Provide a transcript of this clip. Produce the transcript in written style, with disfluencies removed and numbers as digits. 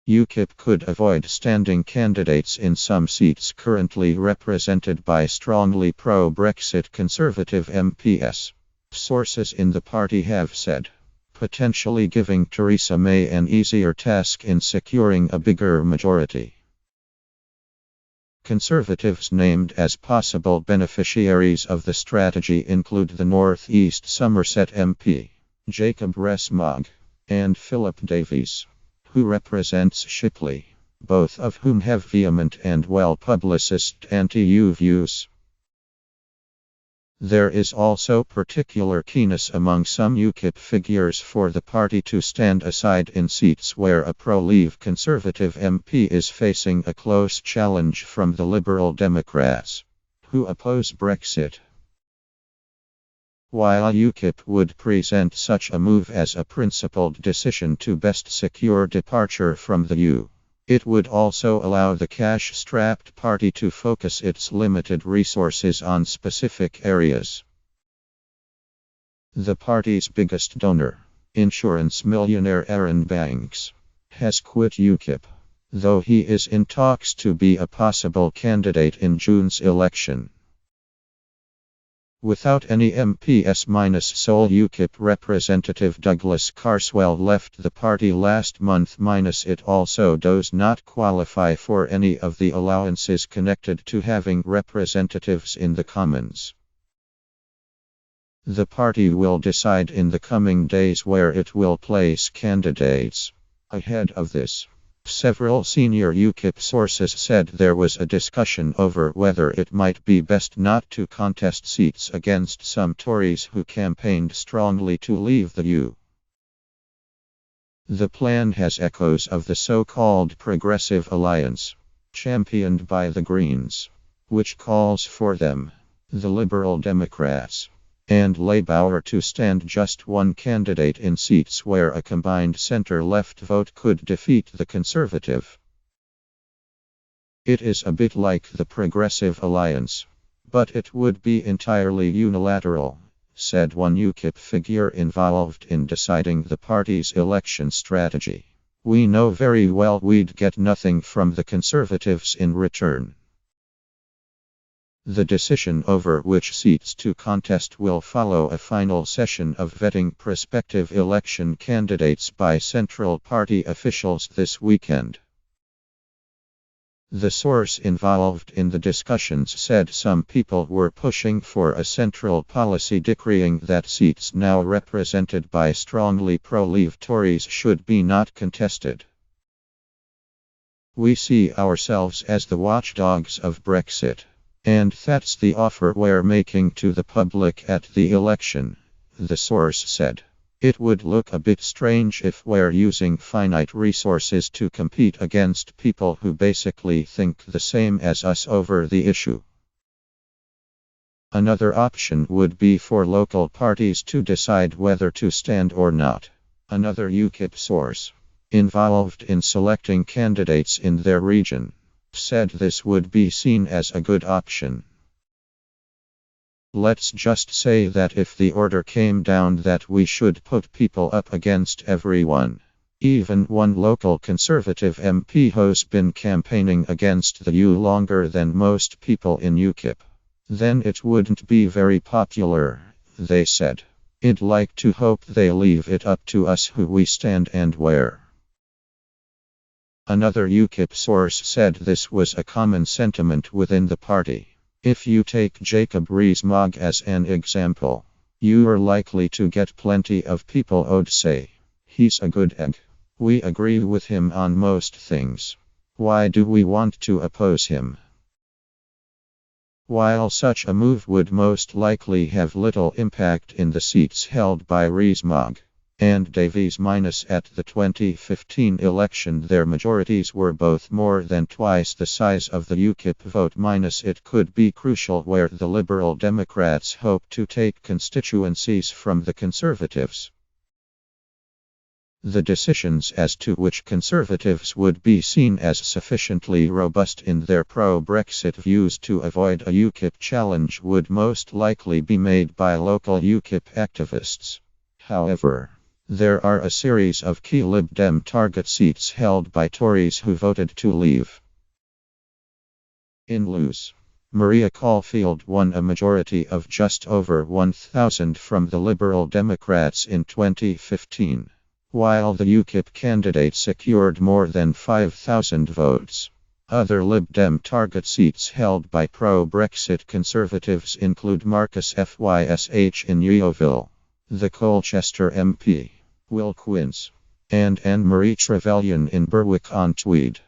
Ukip could avoid standing candidates in some seats currently represented by strongly pro-Brexit Conservative MPs. Sources in the party have said, potentially giving Theresa May an easier task in securing a bigger majority. Conservatives named as possible beneficiaries of the strategy include the North East Somerset MP, Jacob Rees-Mogg, and Philip Davies, who represents Shipley, both of whom have vehement and well-publicized anti-EU views. There is also particular keenness among some Ukip figures for the party to stand aside in seats where a pro-Leave Conservative MP is facing a close challenge from the Liberal Democrats, who oppose Brexit. While Ukip would present such a move as a principled decision to best secure departure from the EU, it would also allow the cash-strapped party to focus its limited resources on specific areas. The party's biggest donor, insurance millionaire Aaron Banks, has quit Ukip, though he is in talks to be a possible candidate in June's election. Without any MPs- sole Ukip representative Douglas Carswell left the party last month. It also does not qualify for any of the allowances connected to having representatives in the Commons. The party will decide in the coming days where it will place candidates. Ahead of this, several senior Ukip sources said there was a discussion over whether it might be best not to contest seats against some Tories who campaigned strongly to leave the EU. The plan has echoes of the so-called Progressive Alliance, championed by the Greens, which calls for them, the Liberal Democrats, and Labour to stand just one candidate in seats where a combined centre-left vote could defeat the Conservative. It is a bit like the Progressive Alliance, but it would be entirely unilateral, said one Ukip figure involved in deciding the party's election strategy. We know very well we'd get nothing from the Conservatives in return. The decision over which seats to contest will follow a final session of vetting prospective election candidates by Central Party officials this weekend. The source involved in the discussions said some people were pushing for a central policy decreeing that seats now represented by strongly pro-Leave Tories should be not contested. We see ourselves as the watchdogs of Brexit. And that's the offer we're making to the public at the election, the source said. It would look a bit strange if we're using finite resources to compete against people who basically think the same as us over the issue. Another option would be for local parties to decide whether to stand or not. Another Ukip source, involved in selecting candidates in their region, said this would be seen as a good option. Let's just say that if the order came down that we should put people up against everyone, even one local Conservative MP who's been campaigning against the EU longer than most people in Ukip, then it wouldn't be very popular, they said. I'd like to hope they leave it up to us who we stand and where. Another Ukip source said this was a common sentiment within the party. If you take Jacob Rees-Mogg as an example, you are likely to get plenty of people who'd say, he's a good egg. We agree with him on most things. Why do we want to oppose him? While such a move would most likely have little impact in the seats held by Rees-Mogg and Davies- at the 2015 election, their majorities were both more than twice the size of the Ukip vote. It could be crucial where the Liberal Democrats hope to take constituencies from the Conservatives. The decisions as to which Conservatives would be seen as sufficiently robust in their pro-Brexit views to avoid a Ukip challenge would most likely be made by local Ukip activists. However, There are a series of key Lib Dem target seats held by Tories who voted to leave. In Lewes, Maria Caulfield won a majority of just over 1,000 from the Liberal Democrats in 2015, while the Ukip candidate secured more than 5,000 votes. Other Lib Dem target seats held by pro-Brexit Conservatives include Marcus Fysh in Yeovil, the Colchester MP, Will Quince, and Anne-Marie Trevelyan in Berwick-on-Tweed.